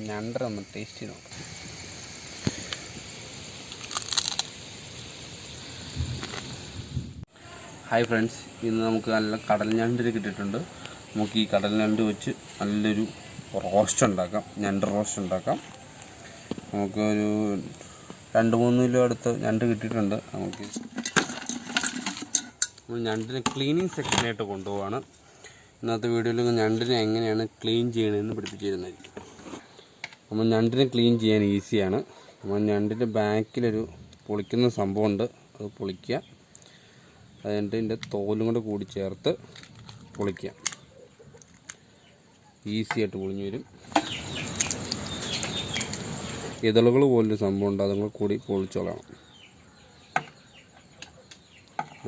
ഞണ്ടര ഒന്ന് ടേസ്റ്റ് ചെയ്ത് നോക്കാം. ഹായ് ഫ്രണ്ട്സ്, ഇന്ന് നമുക്ക് നല്ല കടൽ ഞണ്ടിന് കിട്ടിയിട്ടുണ്ട്. നമുക്ക് ഈ കടൽ ഞണ്ട് വെച്ച് നല്ലൊരു റോസ്റ്റ് ഉണ്ടാക്കാം, ഞണ്ട് റോസ്റ്റ് ഉണ്ടാക്കാം. നമുക്കൊരു 2-3 കിലോ അടുത്ത് ഞണ്ട് കിട്ടിയിട്ടുണ്ട്. നമുക്ക് ഞണ്ടിനെ ക്ലീനിങ് സെക്ഷനായിട്ട് കൊണ്ടുപോവാണ്. ഇന്നത്തെ വീഡിയോയിൽ ഞണ്ടിനെ എങ്ങനെയാണ് ക്ലീൻ ചെയ്യണമെന്ന് പഠിപ്പിച്ചിരുന്നത്. നമ്മൾ ഞണ്ടിനെ ക്ലീൻ ചെയ്യാൻ ഈസിയാണ്. നമ്മൾ ഞണ്ടിൻ്റെ ബാക്കിലൊരു പൊളിക്കുന്ന സംഭവമുണ്ട്, അത് പൊളിക്കുക. അതിൻ്റെ ഇതിൻ്റെ തോലും കൂടെ കൂടി ചേർത്ത് പൊളിക്കുക. ഈസി ആയിട്ട് പൊളിഞ്ഞു വരും. ഇതളുകൾ പോലൊരു സംഭവമുണ്ട്, അതും കൂടെ കൂടി പൊളിച്ചോളാം.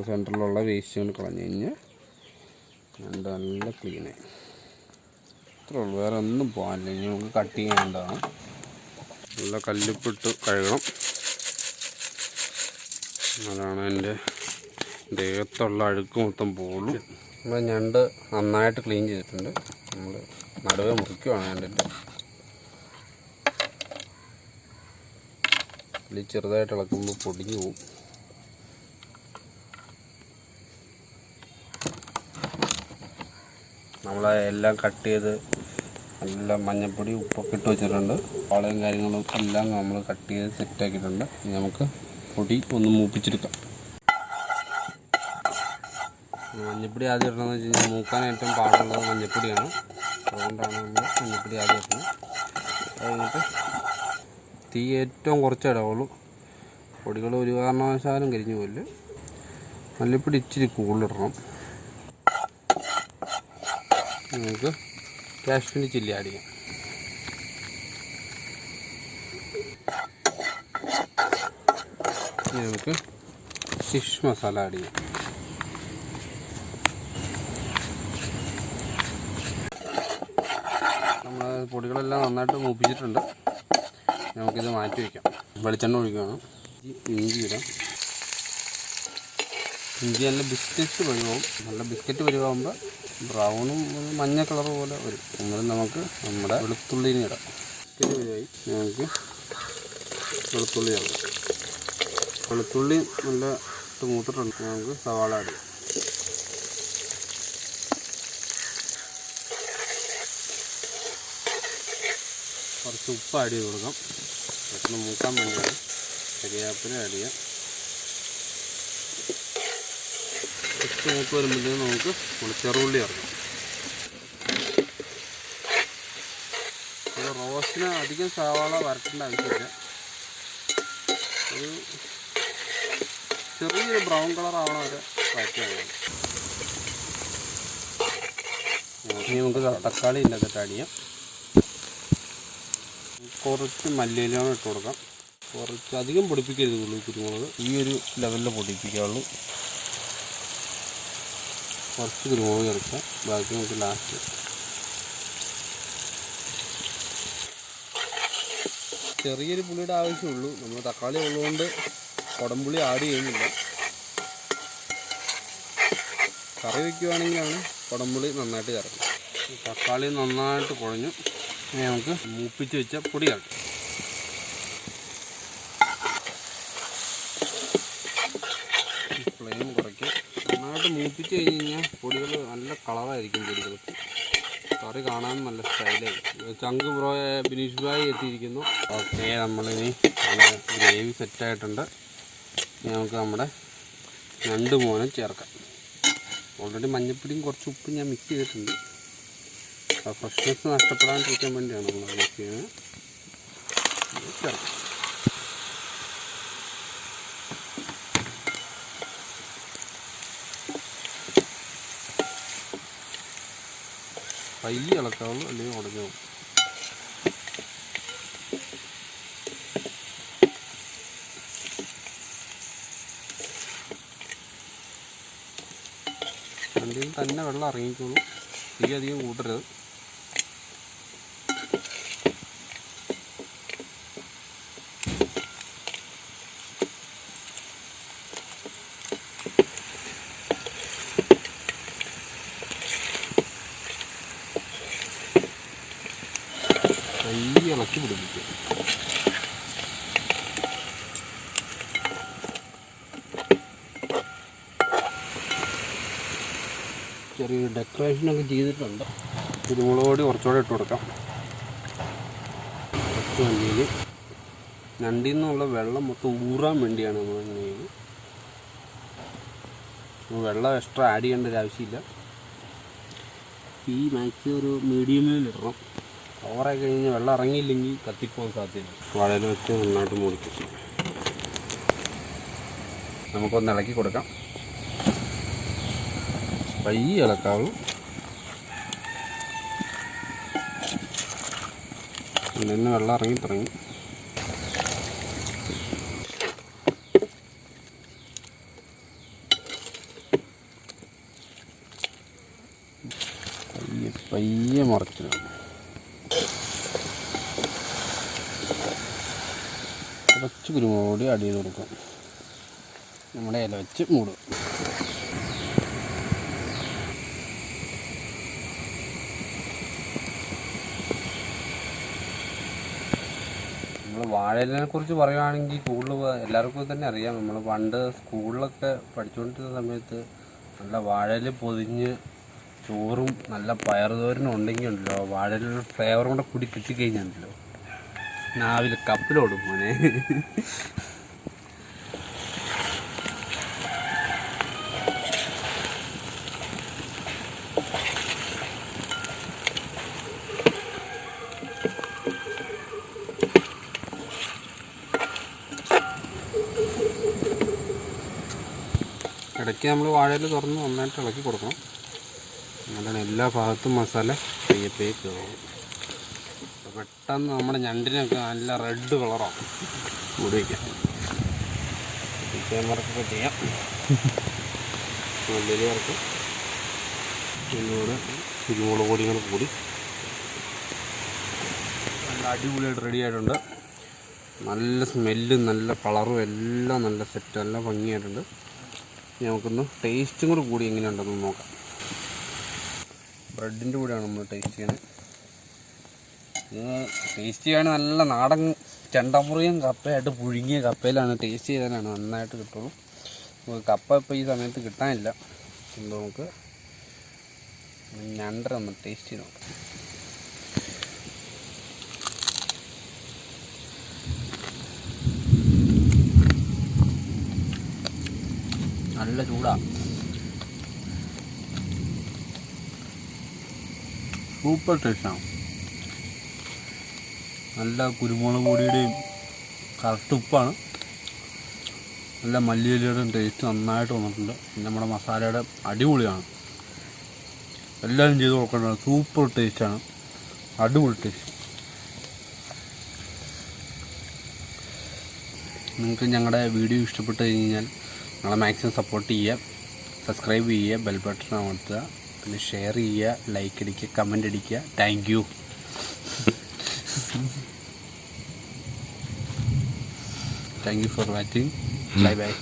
സെൻറ്ററിലുള്ള വേസ്റ്റ് കൊണ്ട് കളഞ്ഞു കഴിഞ്ഞാൽ ഞണ്ട് നല്ല ക്ലീനായി. ഇത്രേ ഉള്ളൂ, വേറെ ഒന്നും പോകാനില്ല. ഇനി നമുക്ക് കട്ട് ചെയ്യേണ്ടതാണ്. നല്ല കല്ലുപ്പിട്ട് കഴുകണം. അതാണ് എൻ്റെ ദേഹത്തുള്ള അഴുക്ക് മൊത്തം പോകുള്ളൂ. നമ്മൾ ഞണ്ട് നന്നായിട്ട് ക്ലീൻ ചെയ്തിട്ടുണ്ട്. നമ്മൾ നടുവേ മുറിക്കുവാണ് ഞണ്ടിൻ്റെ. ഇതിൽ ചെറുതായിട്ട് ഇളക്കുമ്പോൾ പൊടിഞ്ഞു പോവും. നമ്മൾ എല്ലാം കട്ട് ചെയ്ത് നല്ല മഞ്ഞപ്പൊടി ഉപ്പൊക്കെ ഇട്ട് വെച്ചിട്ടുണ്ട്. പാളയും കാര്യങ്ങളും എല്ലാം നമ്മൾ കട്ട് ചെയ്ത് സെറ്റാക്കിയിട്ടുണ്ട്. ഇനി നമുക്ക് പൊടി ഒന്ന് മൂപ്പിച്ചെടുക്കാം. മഞ്ഞപ്പൊടി ആദ്യം ഇടണമെന്ന് വെച്ച് കഴിഞ്ഞാൽ മൂക്കാൻ ഏറ്റവും പാടുള്ളത് മഞ്ഞപ്പൊടിയാണ്. അതുകൊണ്ടാണ് നമ്മൾ മഞ്ഞപ്പൊടി ആദ്യം ഇടുന്നത്. അത് കഴിഞ്ഞിട്ട് തീ ഏറ്റവും കുറച്ചേ ഇടാവുള്ളൂ. പൊടികൾ ഒരു കാരണവശാലും കരിഞ്ഞു പോലും. മല്ലിപ്പൊടി ഇച്ചിരി കൂടുതലിടണം. നമുക്ക് കാശ്മീരി ചില്ലി ആഡ് ചെയ്യാം. ഇനി നമുക്ക് ഫിഷ് മസാല ആഡ് ചെയ്യാം. നമ്മൾ പൊടികളെല്ലാം നന്നായിട്ട് മൂപ്പിച്ചിട്ടുണ്ട്. നമുക്കിത് മാറ്റി വയ്ക്കാം. വെളിച്ചെണ്ണ ഒഴിക്കുകയാണ്. ഇഞ്ചി ഇടാം. ഇഞ്ചി നല്ല ബിസ്ക്കറ്റ് പരുവാവും. നല്ല ബിസ്ക്കറ്റ് പരുവാകുമ്പോൾ ബ്രൗണും മഞ്ഞ കളർ പോലെ വരും. എന്നാലും നമുക്ക് നമ്മുടെ വെളുത്തുള്ളിനെ ഇടാം. ബിസ്ക്കറ്റ് പരുവായി നമുക്ക് വെളുത്തുള്ളി ഇടാം. വെളുത്തുള്ളി നല്ല മൂത്തിട്ടുണ്ട്. നമുക്ക് സവാള ആഡ് ചെയ്യാം. കുറച്ച് ഉപ്പ് ആഡ് ചെയ്ത് കൊടുക്കാം. പെട്ടെന്ന് മൂക്കാൻ വേണ്ടിയാണ്. കരിവേപ്പില ആഡ് ചെയ്യാം. കുറച്ച് മൂക്ക് വരുമ്പോഴത്തേക്കും നമുക്ക് ചെറുള്ളി ഇറങ്ങാം. റോസ്റ്റിന് അധികം സവാള വരട്ടേണ്ട ആവശ്യമില്ല. ഒരു ചെറിയൊരു ബ്രൗൺ കളർ ആവണ വരെ വരട്ടിയാണ്. ഇനി നമുക്ക് തക്കാളി ഇതിനകത്ത് ആഡ് ചെയ്യാം. കുറച്ച് മല്ലിയിലാണ് ഇട്ട് കൊടുക്കാം. കുറച്ച് അധികം പൊടിപ്പിക്കരുത്. കുരുമുളക് ഈ ഒരു ലെവലിൽ പൊടിപ്പിക്കാവുള്ളൂ. കുറച്ച് കുരുമുളക് ചേർക്കാം. ബാക്കി നമുക്ക് ലാസ്റ്റ്. ചെറിയൊരു പുളിയുടെ ആവശ്യമുള്ളൂ. നമ്മൾ തക്കാളി ഉള്ളതുകൊണ്ട് കുടംപുളി ആഡ് ചെയ്യുന്നില്ല. കറി വയ്ക്കുവാണെങ്കിലാണ് കുടംപുളി നന്നായിട്ട് ചേർക്കുന്നത്. തക്കാളി നന്നായിട്ട് കുഴഞ്ഞു. ഇനി നമുക്ക് മൂപ്പിച്ച് വെച്ച പൊടി ചേർക്കാം. ഫ്ലെയിം കുറയ്ക്കുക. നന്നായിട്ട് മൂപ്പിച്ച് കഴിഞ്ഞ് കഴിഞ്ഞാൽ പൊടികൾ നല്ല കളറായിരിക്കും. പൊടികൾക്ക് കറി കാണാൻ നല്ല സ്റ്റൈലായി. ചങ്ക് ബിനീഷ് ഭായ് എത്തിയിരിക്കുന്നു. ഓക്കെ, നമ്മളിനി നമ്മുടെ ഗ്രേവി സെറ്റായിട്ടുണ്ട്. ഇനി നമുക്ക് നമ്മുടെ ഞണ്ട് മോനെ ചേർക്കാം. ഓൾറെഡി മഞ്ഞപ്പൊടിയും കുറച്ച് ഉപ്പും ഞാൻ മിക്സ് ചെയ്തിട്ടുണ്ട്. ഫ്രഷ്നെസ് നഷ്ടപ്പെടാണ്ടിരിക്കാൻ വേണ്ടിയാണ് നമ്മൾ മിക്സ് ചെയ്യുന്നത്. ചേർക്കാം. പയ്യെ ഇളക്കാവുള്ളൂ, അല്ലെങ്കിൽ ഉടഞ്ഞു പോകും. രണ്ടിൽ തന്നെ വെള്ളം ഇറങ്ങിക്കോളൂ. തീ അധികം കൂട്ടരുത്. പയ്യെ ഇളക്കി പിടിപ്പിക്കുക. ചെറിയൊരു ഡെക്കറേഷനൊക്കെ ചെയ്തിട്ടുണ്ട്. കുരുമുളക് പൊടി കുറച്ചുകൂടെ ഇട്ട് കൊടുക്കാം. കുറച്ച് മല്ലിയിൽ ഞണ്ടിൽ നിന്നുള്ള വെള്ളം മൊത്തം ഊറാൻ വേണ്ടിയാണ് നമ്മൾ ഇങ്ങനെ ചെയ്യുന്നത്. വെള്ളം എക്സ്ട്രാ ആഡ് ചെയ്യേണ്ട ഒരു ആവശ്യമില്ല. ഈ മാക്സിമം ഒരു മീഡിയമിൽ ഇടണം. ഓവറായി കഴിഞ്ഞാൽ വെള്ളം ഇറങ്ങിയില്ലെങ്കിൽ കത്തിപ്പോകാൻ സാധ്യതയുണ്ട്. വാഴയിൽ വെച്ച് നന്നായിട്ട് മുറിക്കും. നമുക്കൊന്ന് ഇളക്കി കൊടുക്കാം. പയ്യെ ഇളക്കാവുള്ളൂ. പിന്നെ വെള്ളം ഇറങ്ങി തുടങ്ങി. പയ്യെ മറച്ചിടും. കുറച്ച് കുരുമുളക് പൊടി ആഡ് ചെയ്ത് കൊടുക്കും. നമ്മുടെ ഇല വെച്ച് മൂടും. നമ്മൾ വാഴയിലിനെ കുറിച്ച് പറയുകയാണെങ്കിൽ കൂടുതൽ എല്ലാവർക്കും തന്നെ അറിയാം. നമ്മൾ പണ്ട് സ്കൂളിലൊക്കെ പഠിച്ചുകൊണ്ടിരുന്ന സമയത്ത് നല്ല വാഴയിൽ പൊതിഞ്ഞ് ചോറും നല്ല പയറുതോരനും ഉണ്ടെങ്കിൽ ഉണ്ടല്ലോ, വാഴയിലുള്ള ഫ്ലേവറും കൂടെ കൂടി കിട്ടിക്കഴിഞ്ഞാണല്ലോ നാവിൽ കപ്പിലോടും മോനെ. ഇടയ്ക്ക് നമ്മൾ വാഴയിൽ തുറന്ന് നന്നായിട്ട് ഇളക്കി കൊടുക്കണം. അങ്ങനെ എല്ലാ ഭാഗത്തും മസാല പയ്യെ കയറും. പെട്ടെന്ന് നമ്മുടെ ഞണ്ടിനൊക്കെ നല്ല റെഡ് കളറാണ്. മൂടി വയ്ക്കാം. ക്യാമറക്കൊക്കെ ചെയ്യാം. നല്ലൊരു വർക്ക് ഇതിലൂടെ കുരുമുളക് പൊടികൾ കൂടി നല്ല അടിപൊളിയായിട്ട് റെഡി ആയിട്ടുണ്ട്. നല്ല സ്മെല്ലും നല്ല കളറും എല്ലാം നല്ല സെറ്റ്, നല്ല ഭംഗിയായിട്ടുണ്ട്. നമുക്കൊന്ന് ടേസ്റ്റും കൂടി എങ്ങനെയുണ്ടെന്ന് നോക്കാം. ബ്രെഡിൻ്റെ കൂടെയാണ് നമ്മൾ ടേസ്റ്റ് ചെയ്യുന്നത്. ടേസ്റ്റ് ചെയ്യാൻ നല്ല നാടൻ ചെണ്ടമുറിയും കപ്പയായിട്ട് പുഴുങ്ങിയ കപ്പയിലാണ് ടേസ്റ്റ് ചെയ്താലാണ് നന്നായിട്ട് കിട്ടുള്ളൂ. നമുക്ക് കപ്പ ഇപ്പോൾ ഈ സമയത്ത് കിട്ടാനില്ല. നമുക്ക് ഞണ്ടര ഒന്ന് ടേസ്റ്റ് ചെയ്ത് നോക്കാം. നല്ല ചൂടാണ്. സൂപ്പർ ടേസ്റ്റാണ്. നല്ല കുരുമുളക് പൊടിയുടെയും കറക്റ്റ് ഉപ്പാണ്. നല്ല മല്ലിയിലയുടെയും ടേസ്റ്റ് നന്നായിട്ട് വന്നിട്ടുണ്ട്. പിന്നെ നമ്മുടെ മസാലയുടെ അടിപൊളിയാണ്. എല്ലാവരും ചെയ്ത് നോക്കേണ്ടതാണ്. സൂപ്പർ ടേസ്റ്റാണ്. അടിപൊളി ടേസ്റ്റ്. നിങ്ങൾക്ക് ഞങ്ങളുടെ വീഡിയോ ഇഷ്ടപ്പെട്ട് കഴിഞ്ഞാൽ ഞങ്ങളെ മാക്സിമം സപ്പോർട്ട് ചെയ്യുക, സബ്സ്ക്രൈബ് ചെയ്യുക, ബെൽ ബട്ടൺ അമർത്തുക, പിന്നെ ഷെയർ ചെയ്യുക, ലൈക്ക് അടിക്കുക, കമൻ്റ് അടിക്കുക. Thank you. Thank you for watching. Bye bye.